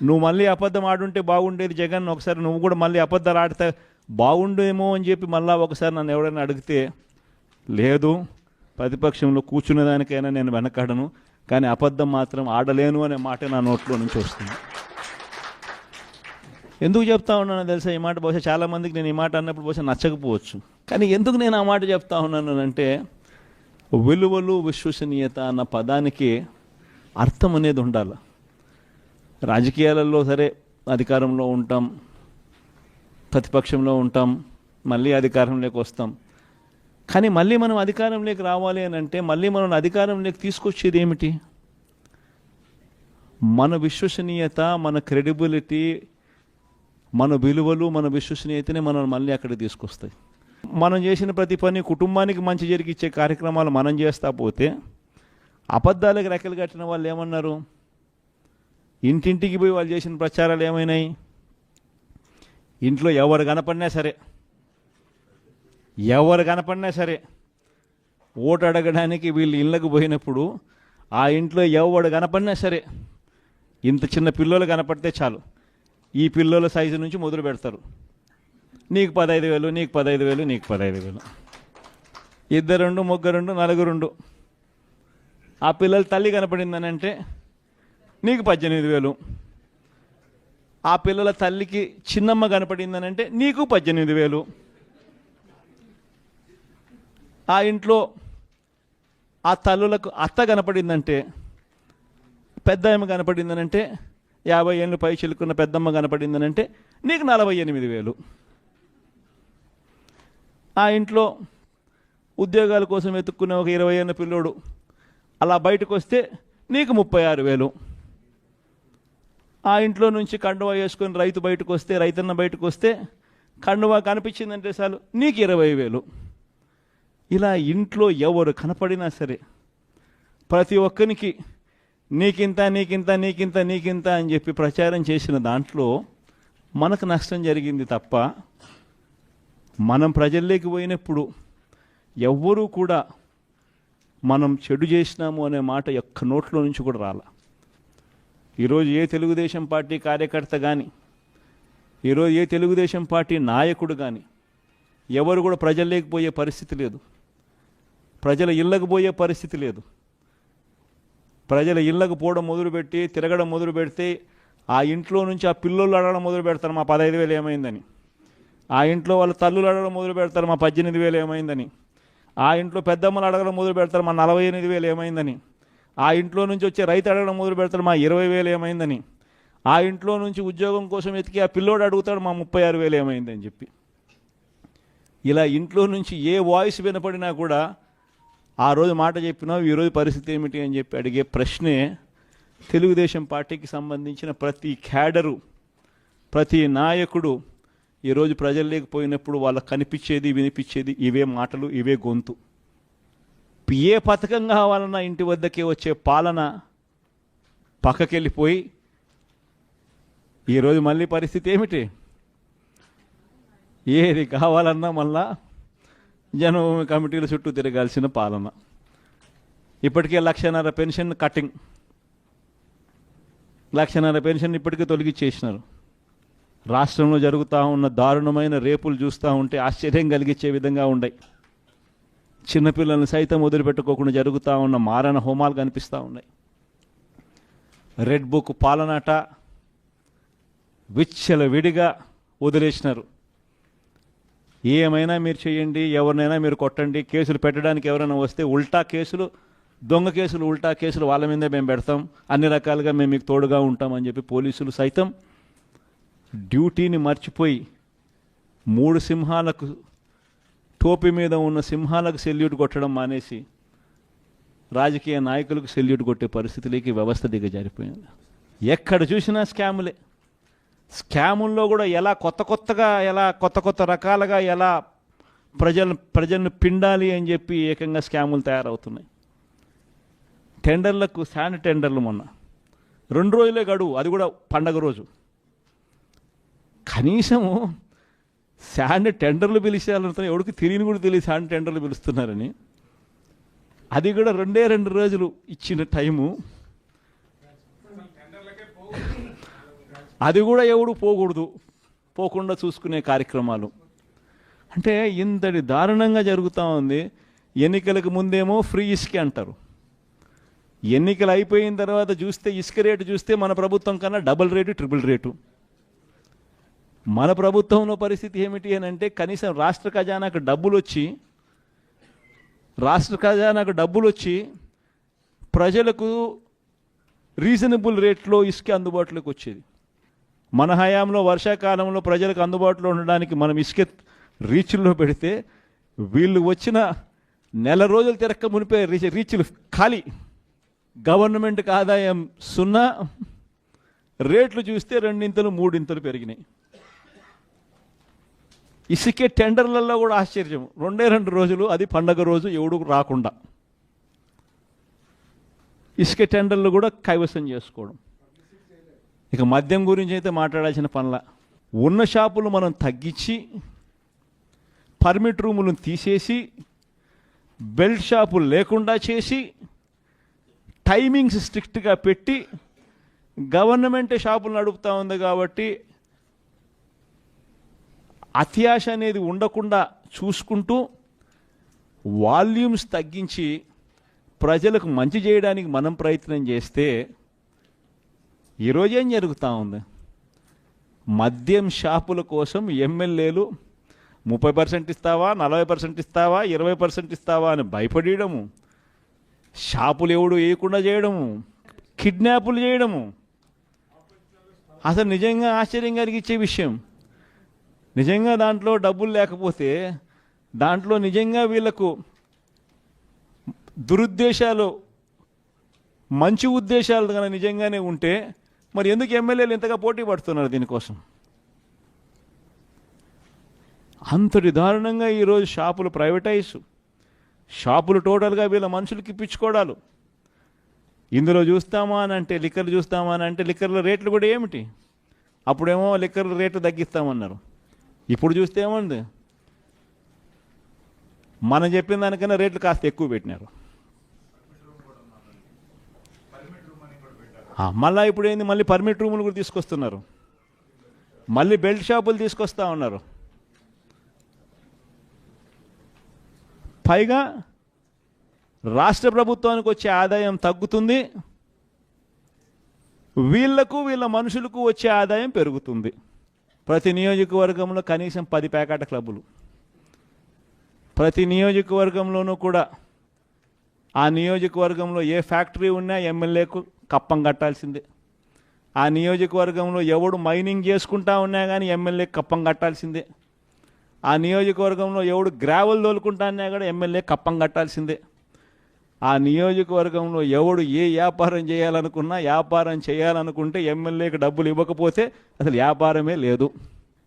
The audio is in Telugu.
నువ్వు మళ్ళీ అబద్ధం ఆడుంటే బాగుండేది జగన్, ఒకసారి నువ్వు కూడా మళ్ళీ అబద్ధాలు ఆడితే బాగుండేమో అని చెప్పి మళ్ళీ ఒకసారి నన్ను ఎవరైనా అడిగితే, లేదు ప్రతిపక్షంలో కూర్చునేదానికైనా నేను వెనకాడను, కానీ అబద్ధం మాత్రం ఆడలేను అనే మాట నా నోట్లో నుంచి వస్తుంది. ఎందుకు చెప్తా ఉన్నానో తెలుసా ఈ మాట? బహుశా చాలామందికి నేను ఈ మాట అన్నప్పుడు బహుశా నచ్చకపోవచ్చు, కానీ ఎందుకు నేను ఆ మాట చెప్తా ఉన్నాను అంటే, విలువలు విశ్వసనీయత అన్న పదానికి అర్థం అనేది ఉండాలి. రాజకీయాలలో సరే అధికారంలో ఉంటాం, ప్రతిపక్షంలో ఉంటాం, మళ్ళీ అధికారంలోకి వస్తాం. కానీ మళ్ళీ మనం అధికారంలోకి రావాలి అని అంటే మళ్ళీ మనం అధికారంలోకి తీసుకొచ్చేది ఏమిటి? మన విశ్వసనీయత, మన క్రెడిబిలిటీ, మన విలువలు, మన విశ్వసనీయతనే మనం మళ్ళీ అక్కడికి తీసుకొస్తాయి. మనం చేసిన ప్రతి పని కుటుంబానికి మంచి జరిగిచ్చే కార్యక్రమాలు మనం చేస్తా పోతే, అబద్ధాలకు రెక్కలు కట్టిన వాళ్ళు ఏమన్నారు? ఇంటింటికి పోయి వాళ్ళు చేసిన ప్రచారాలు ఏమైనాయి? ఇంట్లో ఎవరు కనపడినా సరే ఓటు అడగడానికి వీళ్ళు ఇళ్ళకు పోయినప్పుడు ఆ ఇంట్లో ఎవడు కనపడినా సరే, ఇంత చిన్న పిల్లలు కనపడితే చాలు, ఈ పిల్లల సైజు నుంచి మొదలు పెడతారు. నీకు 15,000, నీకు 15,000, నీకు 15,000, ఇద్దరుండు, ముగ్గురుండు, నలుగురుండు. ఆ పిల్లల తల్లి కనపడిందని అంటే నీకు 18,000. ఆ పిల్లల తల్లికి చిన్నమ్మ కనపడిందని అంటే నీకు 18,000. ఆ ఇంట్లో ఆ తల్లులకు అత్త కనపడిందంటే, పెద్ద అమ్మ కనపడిందనంటే, 50 ఏళ్ళు పై చిలుకున్న పెద్దమ్మ కనపడిందనంటే నీకు 48,000. ఆ ఇంట్లో ఉద్యోగాల కోసం వెతుక్కునే ఒక 20 ఏళ్ళ పిల్లోడు అలా బయటకు వస్తే నీకు 36,000. ఆ ఇంట్లో నుంచి కండువా వేసుకొని రైతు బయటకు వస్తే, రైతన్న బయటకు వస్తే కండువా కనిపించిందంటే చాలు నీకు 20,000. ఇలా ఇంట్లో ఎవరు కనపడినా సరే ప్రతి ఒక్కరికి నీకింత నీకింత నీకింత నీకింత అని చెప్పి ప్రచారం చేసిన దాంట్లో మనకు నష్టం జరిగింది తప్ప, మనం ప్రజల్లోకి పోయినప్పుడు ఎవ్వరూ కూడా మనం చెడు చేసినాము అనే మాట ఒక్క నోట్లో నుంచి కూడా రాల. ఈరోజు ఏ తెలుగుదేశం పార్టీ కార్యకర్త కానీ, ఈరోజు ఏ తెలుగుదేశం పార్టీ నాయకుడు కానీ ఎవరు కూడా ప్రజల్లోకి పోయే పరిస్థితి లేదు, ప్రజల ఇళ్ళకు పోయే పరిస్థితి లేదు. ప్రజల ఇళ్ళకు పోవడం మొదలుపెట్టి తిరగడం మొదలు పెడితే ఆ ఇంట్లో నుంచి ఆ పిల్లోళ్ళు అడగడం మొదలు పెడతారు మా 15,000 ఏమైందని, ఆ ఇంట్లో వాళ్ళ తల్లులు అడగడం మొదలు పెడతారు మా 18,000 ఏమైందని, ఆ ఇంట్లో పెద్దమ్మలు అడగడం మొదలు పెడతారు మా 48,000 ఏమైందని, ఆ ఇంట్లో నుంచి వచ్చే రైతు అడగడం మొదలు పెడతారు మా 20,000 ఏమైందని, ఆ ఇంట్లో నుంచి ఉద్యోగం కోసం ఎతికి ఆ పిల్లోడు అడుగుతాడు మా 36,000 ఏమైందని చెప్పి. ఇలా ఇంట్లో నుంచి ఏ వాయిస్ వినపడినా కూడా ఆ రోజు మాట చెప్పినావు, ఈరోజు పరిస్థితి ఏమిటి అని చెప్పి అడిగే ప్రశ్నే తెలుగుదేశం పార్టీకి సంబంధించిన ప్రతి క్యాడరు, ప్రతి నాయకుడు ఈరోజు ప్రజల్లోకి పోయినప్పుడు వాళ్ళకు కనిపించేది వినిపించేది ఇవే మాటలు, ఇవే గొంతు. ఏ పథకం కావాలన్నా ఇంటి వద్దకే వచ్చే పాలన పక్కకెళ్ళిపోయి ఈరోజు మళ్ళీ పరిస్థితి ఏమిటి? ఏది కావాలన్నా మళ్ళా జనభూమి కమిటీల చుట్టూ తిరగాల్సిన పాలన. ఇప్పటికే 1,50,000 పెన్షన్ కటింగ్, 1,50,000 పెన్షన్ ఇప్పటికే తొలగించేసినారు. రాష్ట్రంలో జరుగుతూ ఉన్న దారుణమైన రేపులు చూస్తూ ఉంటే ఆశ్చర్యం కలిగించే విధంగా ఉన్నాయి. చిన్నపిల్లల్ని సైతం వదిలిపెట్టుకోకుండా జరుగుతూ ఉన్న మారణ హోమాలు కనిపిస్తూ ఉన్నాయి. రెడ్ బుక్ పాలనట విచ్చల విడిగా వదిలేసినారు. ఏమైనా మీరు చేయండి, ఎవరినైనా మీరు కొట్టండి, కేసులు పెట్టడానికి ఎవరైనా వస్తే ఉల్టా కేసులు, దొంగ కేసులు, ఉల్టా కేసులు వాళ్ళ మీదే మేము పెడతాం, అన్ని రకాలుగా మేము మీకు తోడుగా ఉంటామని చెప్పి పోలీసులు సైతం డ్యూటీని మర్చిపోయి 3 సింహాలకు, టోపీ మీద ఉన్న సింహాలకు సెల్యూట్ కొట్టడం మానేసి రాజకీయ నాయకులకు సెల్యూట్ కొట్టే పరిస్థితిలోకి వ్యవస్థ దిగజారిపోయింది. ఎక్కడ చూసినా స్కాములే. స్కాముల్లో కూడా ఎలా కొత్త రకాలుగా ఎలా ప్రజలను పిండాలి అని చెప్పి ఏకంగా స్కాములు తయారవుతున్నాయి. టెండర్లకు, శాండ్ టెండర్లు మొన్న 2 రోజులే గడువు, అది కూడా పండగ రోజు. కనీసము శాండ్ టెండర్లు పిలిచేయాలంటే ఎవరికి తెలియని కూడా తెలియదు శాండ్ టెండర్లు పిలుస్తున్నారని. అది కూడా 2 రోజులు ఇచ్చిన టైము. అది కూడా ఎవడు పోకుండా చూసుకునే కార్యక్రమాలు. అంటే ఇంతటి దారుణంగా జరుగుతూ ఉంది. ఎన్నికలకు ముందేమో ఫ్రీ ఇసుక అంటారు, ఎన్నికలు అయిపోయిన తర్వాత చూస్తే ఇసుక రేటు చూస్తే మన ప్రభుత్వం కన్నా డబుల్ రేటు, ట్రిపుల్ రేటు. మన ప్రభుత్వంలో పరిస్థితి ఏమిటి అని అంటే కనీసం రాష్ట్ర ఖజానాకు డబ్బులు వచ్చి ప్రజలకు రీజనబుల్ రేట్లో ఇసుక అందుబాటులోకి వచ్చేది. మన హయాంలో వర్షాకాలంలో ప్రజలకు అందుబాటులో ఉండడానికి మనం ఇసుక రీచ్ల్లో పెడితే వీళ్ళు వచ్చిన నెల రోజులు తిరక్క మునిపే రీచ్లు ఖాళీ. గవర్నమెంట్కి ఆదాయం 0, రేట్లు చూస్తే 2 3 పెరిగినాయి. ఇసుకే టెండర్లలో కూడా ఆశ్చర్యం, 2 రోజులు, అది పండగ రోజు ఎవడు రాకుండా ఇసుక టెండర్లు కూడా కైవసం చేసుకోవడం. ఇక మద్యం గురించి అయితే మాట్లాడాల్సిన పనుల. ఉన్న షాపులు మనం తగ్గించి పర్మిట్ రూములను తీసేసి బెల్ట్ షాపులు లేకుండా చేసి టైమింగ్స్ స్ట్రిక్ట్గా పెట్టి గవర్నమెంటే షాపులు నడుపుతూ ఉంది కాబట్టి అత్యాశ అనేది ఉండకుండా చూసుకుంటూ వాల్యూమ్స్ తగ్గించి ప్రజలకు మంచి చేయడానికి మనం ప్రయత్నం చేస్తే ఈరోజు ఏం జరుగుతూ ఉంది? మద్యం షాపుల కోసం ఎమ్మెల్యేలు 30% ఇస్తావా, 40% ఇస్తావా, 20% ఇస్తావా అని భయపడము, షాపులు ఎవడు వేయకుండా చేయడము, కిడ్నాపులు చేయడము. అసలు నిజంగా ఆశ్చర్యం కలిగించే విషయం. నిజంగా దాంట్లో డబ్బులు లేకపోతే, దాంట్లో నిజంగా వీళ్ళకు దురుద్దేశాలు, మంచి ఉద్దేశాలు కనుక నిజంగానే ఉంటే మరి ఎందుకు ఎమ్మెల్యేలు ఇంతగా పోటీ పడుతున్నారు దీనికోసం? అంతటి దారుణంగా ఈరోజు షాపులు ప్రైవేటైజ్, షాపులు టోటల్గా వీళ్ళ మనుషులకి ఇప్పించుకోవడాలు. ఇందులో చూస్తామా అని అంటే లిక్కర్లు చూస్తామా అని అంటే లిక్కర్ల రేట్లు కూడా ఏమిటి? అప్పుడేమో లిక్కర్ల రేట్లు తగ్గిస్తామన్నారు, ఇప్పుడు చూస్తే ఏముంది? మనం చెప్పిన దానికన్నా రేట్లు కాస్త ఎక్కువ పెట్టినారు. మళ్ళీ ఇప్పుడు ఏంది, మళ్ళీ పర్మిట్ రూములు కూడా తీసుకొస్తున్నారు, మళ్ళీ బెల్ట్ షాపులు తీసుకొస్తా ఉన్నారు. పైగా రాష్ట్ర ప్రభుత్వానికి వచ్చే ఆదాయం తగ్గుతుంది, వీళ్ళ మనుషులకు వచ్చే ఆదాయం పెరుగుతుంది. ప్రతి నియోజకవర్గంలో కనీసం 10 ప్యాకెట్ క్లబ్బులు, ప్రతి నియోజకవర్గంలోనూ కూడా ఆ నియోజకవర్గంలో ఏ ఫ్యాక్టరీ ఉన్నా ఎమ్మెల్యేకు కప్పం కట్టాల్సిందే. ఆ నియోజకవర్గంలో ఎవడు మైనింగ్ చేసుకుంటా ఉన్నా కానీ ఎమ్మెల్యేకి కప్పం కట్టాల్సిందే. ఆ నియోజకవర్గంలో ఎవడు గ్రావెల్ తోలుకుంటా అన్నా కూడా ఎమ్మెల్యే కప్పం కట్టాల్సిందే. ఆ నియోజకవర్గంలో ఎవడు ఏ వ్యాపారం చేయాలనుకుంటే ఎమ్మెల్యేకి డబ్బులు ఇవ్వకపోతే అసలు వ్యాపారమే లేదు.